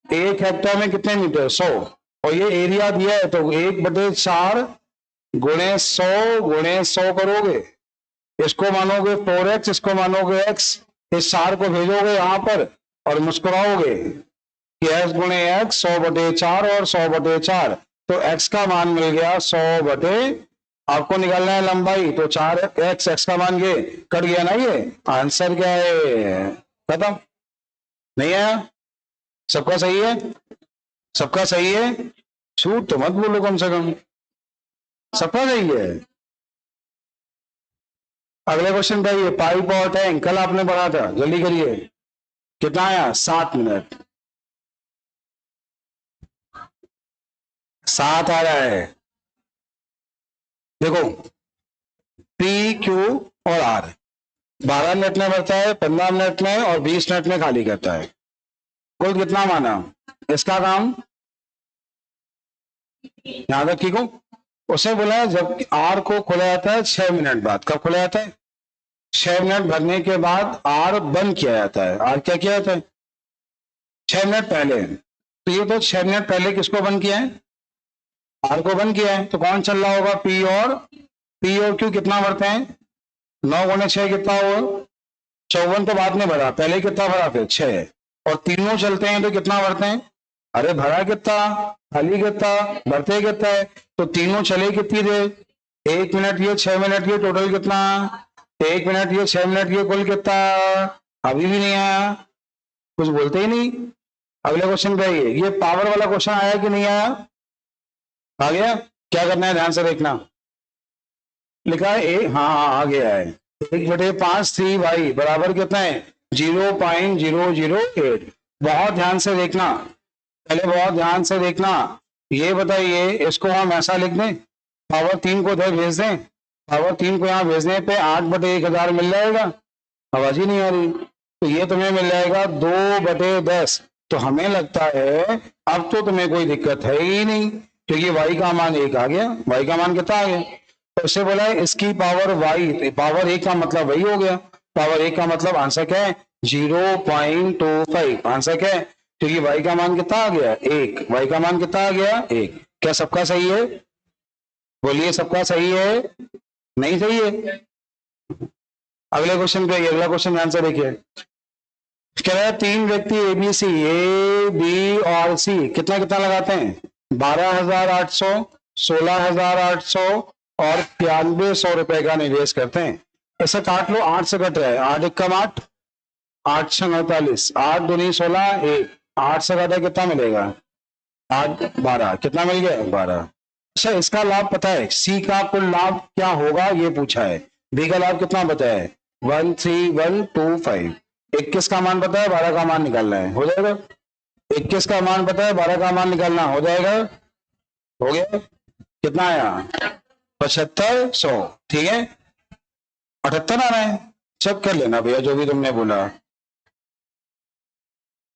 1 हेक्टर में कितने मीटर? 100। और ये एरिया दिया है, तो 1/4 गुणे 100 गुणे 100 करोगे। इसको मानोगे 4x, इसको मानोगे x, इस 4 को भेजोगे यहां पर और मुस्कुराओगे कि x गुणे x 100/4 और 100/4। तो x का मान मिल गया 100 आपको निकालना है लंबाई, तो 4x, x का मान ये कट गया ना, ये आंसर क्या है? खत्म। नहीं आया? सबका सही है? सबका सही है? झूठ तो मत बोलो, कम से कम सबका सही है। अगले क्वेश्चन पे आइए। पाइप और टैंक कल आपने पढ़ा था, जल्दी करिए। कितना आया? 7 मिनट। 7 आ रहा है। देखो, पी, क्यू और आर 12 मिनट में भरता है, 15 मिनट में और 20 मिनट में खाली करता है। कुल कितना माना इसका काम? यहां तक ठीक हो? उसे बोला है जब आर को खोला जाता है 6 मिनट बाद। कब खोला जाता है? 6 मिनट भरने के बाद आर बंद किया जाता है। आर क्या किया जाता है? 6 मिनट पहले। तो ये तो 6 मिनट पहले किसको बंद किया है? आर को बंद किया है। तो कौन चल रहा होगा? पी और क्यू कितना भरते हैं? 9 गुणे 6 कितना हुआ? 54। तो बाद में भरा, पहले कितना भरा? फिर 6। और तीनों चलते हैं तो कितना भरते हैं? अरे भरा कितना, खाली कितना, भरते कितना है, तो तीनों चले कितनी देर, 1 मिनट ये 6 मिनट ये, टोटल कितना, 1 मिनट ये 6 मिनट ये, कुल कितना, अभी भी नहीं आया, कुछ बोलते ही नहीं। अगले क्वेश्चन पे आइए, ये पावर वाला क्वेश्चन आया कि नहीं आया, आ गया। क्या करना है ध्यान से देखना, लिखा है ए, हाँ हाँ आ गया है, 1/5 3 भाई बराबर कितना है 0.008। बहुत ध्यान से देखना, पहले बहुत ध्यान से देखना। ये बताइए, इसको हम ऐसा लिख दें, पावर 3 को इधर भेज दें, पावर 3 को यहाँ भेजने पे 8/1000 मिल जाएगा, आवाज ही नहीं आ रही, तो ये तुम्हें मिल जाएगा 2/10। तो हमें लगता है अब तो तुम्हें कोई दिक्कत है ही नहीं, क्योंकि y का मान 1 आ गया, y का मान कितना आ गया, तो उससे बोला है इसकी पावर y, पावर 1 का मतलब वही हो गया, पावर 1 का मतलब आंसर क्या है 0.25, आंसर क्या है, क्योंकि y का मान कितना आ गया 1, y का मान कितना आ गया 1। क्या सबका सही है, बोलिए सबका सही है, नहीं सही है। अगले क्वेश्चन पे, अगला क्वेश्चन ध्यान से देखिए, कह रहा है 3 व्यक्ति एबीसी, ए बी और सी कितना कितना लगाते हैं, 12,800, 16,800 और 9200 रुपए का निवेश करते हैं। ऐसे काट लो, 8 से कट रहा है, 8 एकम 8, 8 6 49, 8 दूनी 16, 8 से काटा कितना मिलेगा 8 12, कितना मिल गया 12। अच्छा इसका लाभ पता है, सी का कुल लाभ क्या होगा ये पूछा है, बी का लाभ कितना पता है 13125, 21 का मान पता है, 12 का मान निकालना है, हो जाएगा। 21 का मान पता है, 12 का मान निकालना, हो जाएगा, हो गया, कितना आया 7500, ठीक है 78 आना है, चेक कर लेना भैया जो भी तुमने बोला।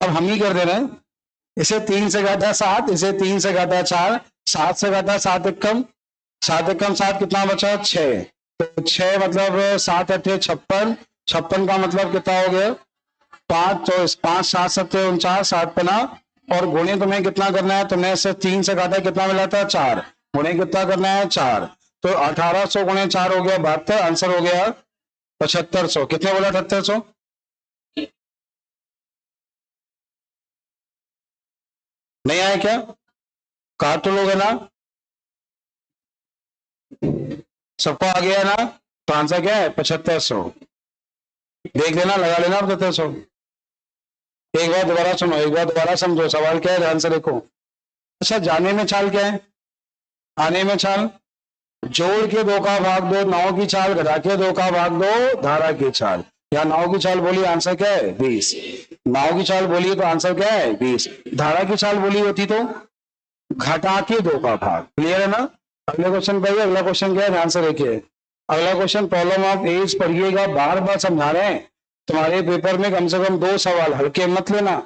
अब हम ही कर दे रहे हैं, इसे 3 से घाटा 7, इसे 3 से घाटा 4, 7 से घाटा 7 एकम 7 एकम 7, कितना बचा 6, तो 6 मतलब 7 8 56, 56 का मतलब कितना हो गया 5, तो 5 7 7 49, 7 पना, और गुणे तुम्हें कितना करना है, तुमने इसे 3 से घाटा कितना मिला था 4, गुणे कितना करना है 4, तो 1800 गुणे 4 हो गया 72, आंसर हो गया 7500। कितने बोला 7800, नहीं आया क्या, काट तो लोगे ना, सबको आ गया ना, तो आंसर क्या है 7500, देख लेना लगा लेना 7500। एक बार दोबारा सुनो, एक बार दोबारा समझो, सवाल क्या है ध्यान से देखो। अच्छा जाने में चाल क्या है, आने में चाल, जोड़ के 2 का भाग दो, 9 की चाल घटा के 2 का भाग दो, धारा की चाल, यहाँ 9 की चाल बोली आंसर क्या है 20, 9 की चाल बोली तो आंसर क्या है 20, धारा की चाल बोली होती तो घटा के 2 का भाग, क्लियर है ना। अगले क्वेश्चन पे, अगला क्वेश्चन क्या है ध्यान से देखिए, अगला क्वेश्चन प्रॉब्लम ऑफ एज पढ़िएगा, बार बार समझा रहे हैं, तुम्हारे पेपर में कम से कम 2 सवाल, हल्के मत लेना,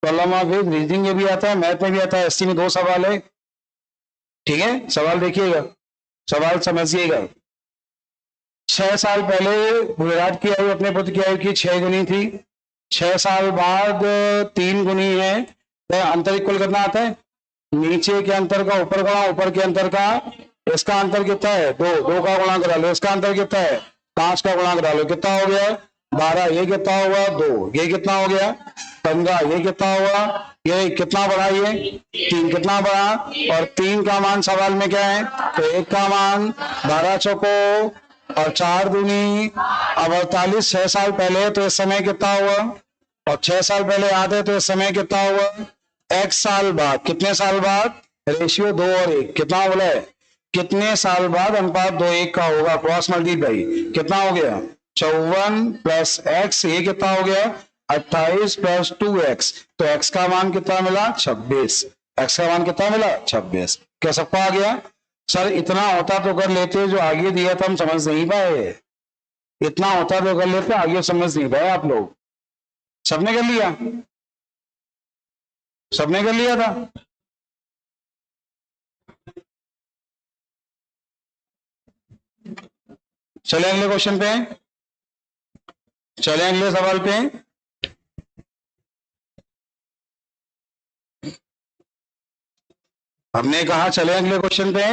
प्रॉब्लम ऑफ एज रीजनिंग में भी आता है, मैथ में भी आता है, एससी में 2 सवाल है, ठीक है। सवाल देखिएगा, सवाल समझिएगा। 6 साल पहले विराट की आयु अपने पुत्र की आयु की 6 गुनी थी, 6 साल बाद 3 गुनी है, तो अंतर इक्वल करना आता है, नीचे के अंतर का ऊपर गुणा, ऊपर के अंतर का, इसका अंतर कितना है 2, 2 का गुणा करा लो, इसका अंतर कितना है 5 का गुणा करा लो, कितना हो गया 12, ये कितना हुआ 2, ये कितना हो गया 15, ये कितना हुआ, ये कितना बढ़ा, ये 3 कितना बढ़ा, और 3 का मान सवाल में क्या है, तो 1 का मान 12 चौको और 4 दूनी अब 48, 6 साल पहले तो इस समय कितना हुआ, और 6 साल पहले आते तो इस समय कितना हुआ, x साल बाद, कितने साल बाद, रेशियो 2 और 1, कितना बोला है कितने साल बाद अनुपात 2 1 का होगा, क्रॉस मल्टीप्लाई, कितना हो गया 54 प्लस x, ये कितना हो गया 28 प्लस 2x, तो x का मान कितना मिला 26, x का मान कितना मिला 26। क्या सबको आ गया, सर इतना होता तो कर लेते, जो आगे दिया था हम समझ नहीं पाए, इतना होता तो कर लेते, आगे समझ नहीं पाए आप लोग, सबने कर लिया, सबने कर लिया था। चले अगले क्वेश्चन पे, चले अगले सवाल पे, हमने कहा चले अगले क्वेश्चन पे,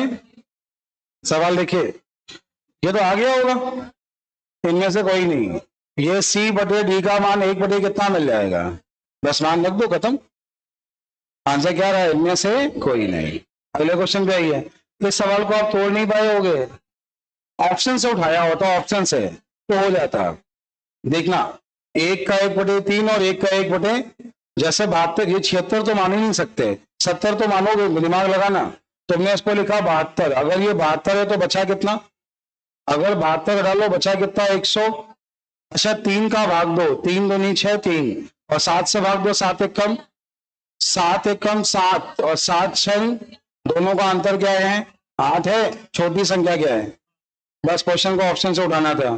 सवाल देखिए, ये तो आ गया होगा, इनमें से कोई नहीं, ये C/D का मान 1 बटे कितना मिल जाएगा, बस मान रख दो खत्म, आंसर क्या रहा है? इनमें से कोई नहीं। अगले क्वेश्चन पे आइए। इस सवाल को आप तोड़ नहीं पाए होगे, ऑप्शन से उठाया होता, ऑप्शन से तो हो जाता। देखना, 1/1/3 और 1/1, जैसे 72, ये 76 तो मान ही नहीं सकते, 70 तो मानोगे, दिमाग लगाना। तुमने इसको लिखा 72, अगर ये 72 है तो बचा कितना? अगर 72 डालो बचा कितना? 100। अच्छा 3 का भाग दो, 3 दूनी 6, 3 और 7 से भाग दो, 7 एकम 7 एकम 7 और 7 छन, दोनों का अंतर क्या है? 8 है। छोटी संख्या क्या है? बस क्वेश्चन को ऑप्शन से उठाना था।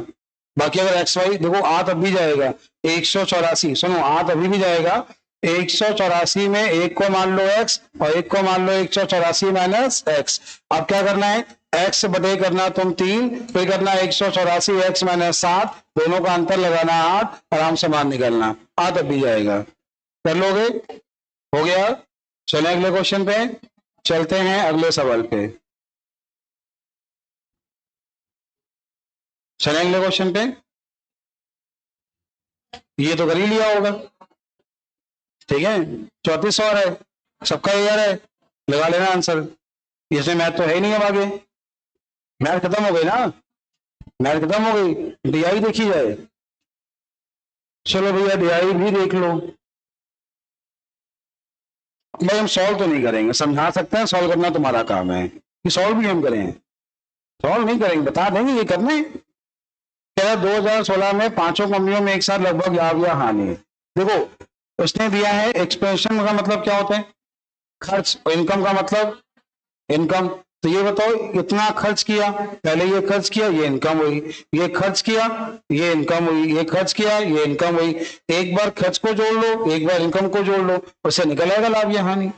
बाकी अगर एक्स वाई देखो, 8 अब भी जाएगा, 184, सुनो 8 अभी भी जाएगा। 184 में एक को मान लो एक्स और एक को मान लो 184 माइनस एक्स। अब क्या करना है? एक्स बटे करना तुम 3, फिर करना 184 एक्स माइनस 7, दोनों का अंतर लगाना 8, आराम से मान निकलना। 8 अब भी जाएगा, कर लोगे? हो गया। चले अगले क्वेश्चन पे चलते हैं, अगले सवाल पे चले, अगले क्वेश्चन पे। ये तो कर ही लिया होगा, ठीक है। 34 और है, सबका ये है, लगा लेना आंसर। इसमें मैथ तो है ही नहीं, अब आगे मैथ खत्म हो गई ना, मैथ खत्म हो गई, डीआई देखी जाए। चलो भैया डीआई भी देख लो। भाई हम सॉल्व तो नहीं करेंगे, समझा सकते हैं, सॉल्व करना तुम्हारा काम है कि सॉल्व भी हम करें? सॉल्व नहीं करेंगे, बता देंगे ये करने। कह 2016 में पांचों कंपनियों में एक साथ लगभग लाभ या हानि। देखो उसने दिया है, एक्सपेंशन का मतलब क्या होता है? खर्च। इनकम का मतलब इनकम। तो ये बताओ, इतना खर्च किया, पहले ये खर्च किया, ये इनकम हुई, ये खर्च किया, ये इनकम हुई, ये खर्च किया, ये इनकम हुई। एक बार खर्च को जोड़ लो, एक बार इनकम को जोड़ लो, उससे निकल आएगा लाभ या हानि।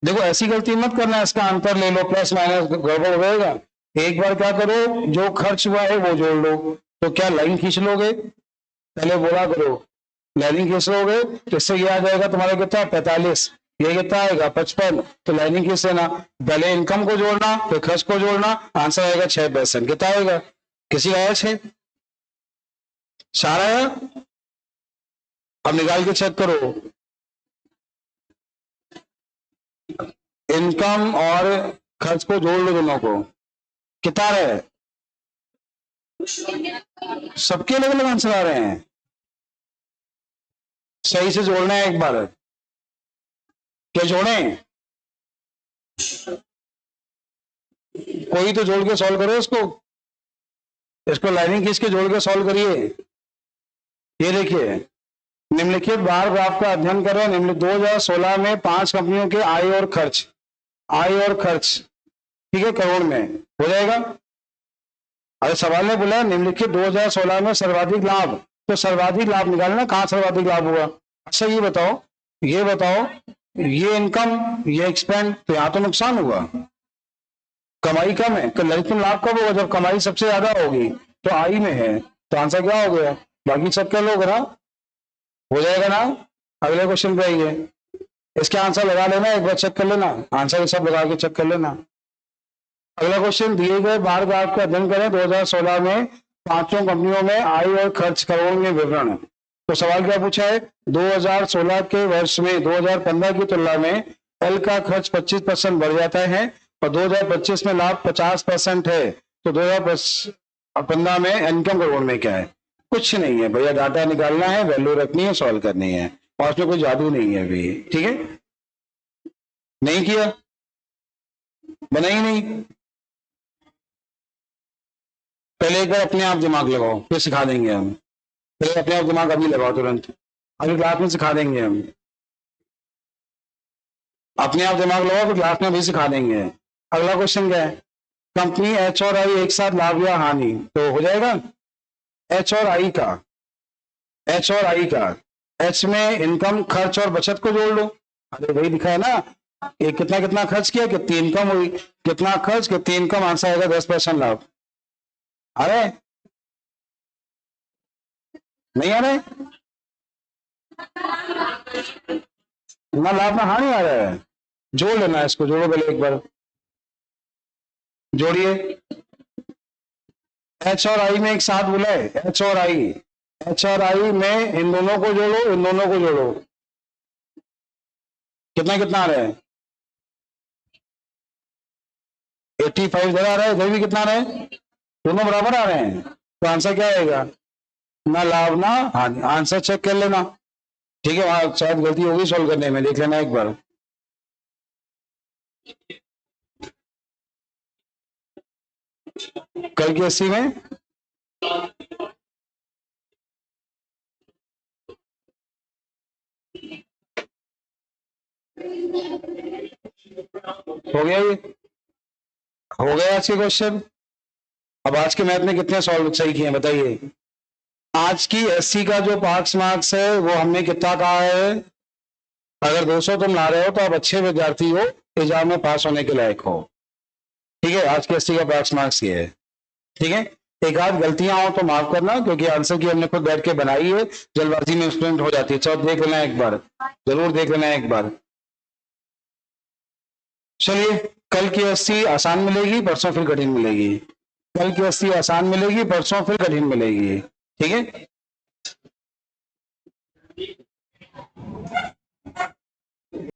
देखो ऐसी गलती मत करना, इसका अंतर ले लो, प्लस माइनस गड़बड़ होगा। एक बार क्या करो, जो खर्च हुआ है वो जोड़ लो। तो क्या लाइन खींच लोगे? पहले बोला करो, लाइनिंग खींच लोगे तो इससे ये आ जाएगा तुम्हारा कितना? 45। ये कितना आएगा? 55। तो लाइनिंग खींच लेना, पहले इनकम को जोड़ना फिर खर्च को जोड़ना, आंसर आएगा 6%। कितना आएगा? किसी का आया 6? 4 आया? अब निकाल के चेक करो, इनकम और खर्च को जोड़ लो दोनों को, कितना है? सबके अलग अलग आंसर आ रहे हैं। सही से जोड़ना है एक बार, क्या जोड़े? कोई तो जोड़ के सॉल्व करो इसको, इसको लाइनिंग खींच के जोड़ के सॉल्व करिए। ये देखिए, निम्नलिखित बार ग्राफ का अध्ययन करें। निम्नलिखित 2016 में 5 कंपनियों के आय और खर्च, आय और खर्च, ठीक है, करोड़ में हो जाएगा। अरे सवाल ने बोला निम्नलिखित 2016 में सर्वाधिक लाभ, तो सर्वाधिक लाभ निकालना, कहां सर्वाधिक लाभ हुआ? अच्छा ये बताओ, ये बताओ, ये इनकम ये एक्सपेंड, तो यहां तो नुकसान हुआ, कमाई कम है। तो लेकिन लाभ कब होगा? जब कमाई सबसे ज्यादा होगी, तो आई में है, तो आंसर क्या हो गया? बाकी सब क्या लोग ना, हो जाएगा ना। अगले क्वेश्चन पे आइए, इसके आंसर लगा लेना, एक बार चेक कर लेना, आंसर सब लगा के चेक कर लेना। अगला क्वेश्चन, दिए गए बार ग्राफ का अध्ययन करें। 2016 में पांचों कंपनियों में आय और खर्च करोड़ में विवरण। तो सवाल क्या पूछा है? 2016 के वर्ष में 2015 की तुलना में एल का खर्च 25% बढ़ जाता है और 2025 में लाभ 50% है, तो 2015 में इनकम करोड़ में क्या है? कुछ नहीं है भैया, डाटा निकालना है, वैल्यू रखनी है, सॉल्व करनी है, और उसमें कोई जादू नहीं है अभी, ठीक है। नहीं किया, बना ही नहीं। पहले एक बार अपने आप दिमाग लगाओ, फिर सिखा देंगे हम। पहले अपने आप दिमाग अभी लगाओ तुरंत, अभी क्लास में सिखा देंगे हम। अपने आप दिमाग लगाओ, फिर क्लास में भी सिखा देंगे। अगला क्वेश्चन क्या है? कंपनी एच और आई एक साथ लाभ या हानि, तो हो जाएगा एच और आई का, एच और आई का, एच में इनकम खर्च और बचत को जोड़ लो। अरे वही दिखा है ना, ये कितना कितना खर्च किया, कितनी इनकम हुई, कितना खर्च कितनी इनकम, आंसर आएगा 10% लाभ। अरे नहीं आ रहे ना, लाभ में हानि आ रहा है। जोड़ लेना है इसको, जोड़ो पहले एक बार, जोड़िए। एच और आई में एक साथ बोला है, एच और आई, एच और आई में इन दोनों को जोड़ो, इन दोनों को जोड़ो, कितना कितना आ रहा है? 85 इधर आ रहा है, इधर भी कितना आ रहा है? दोनों बराबर आ रहे हैं, तो आंसर क्या आएगा? ना लाभ ना हानि। आंसर चेक कर लेना, ठीक है? वहां शायद गलती होगी सॉल्व करने में, देख लेना एक बार। कल की 80 में हो गया, ये हो गया आज के क्वेश्चन। अब आज के मैथ में कितने सॉल्व सही किए हैं बताइए? आज की 80 का जो पास मार्क्स है वो हमने कितना कहा है? अगर 200 तुम ला रहे हो तो आप अच्छे विद्यार्थी हो, एग्जाम में पास होने के लायक हो, ठीक है? आज की 80 का पास मार्क्स ये है, ठीक है? एक आध गलतियां हो तो माफ करना, क्योंकि आंसर की हमने खुद बैठ के बनाई है, जल्दबाजी में स्टूडेंट हो जाती है। चलो देख लेना एक बार, जरूर देख लेना एक बार। चलिए, कल की 80 आसान मिलेगी, परसों फिर कठिन मिलेगी। कल की 80 आसान मिलेगी, परसों फिर कठिन मिलेगी, ठीक है?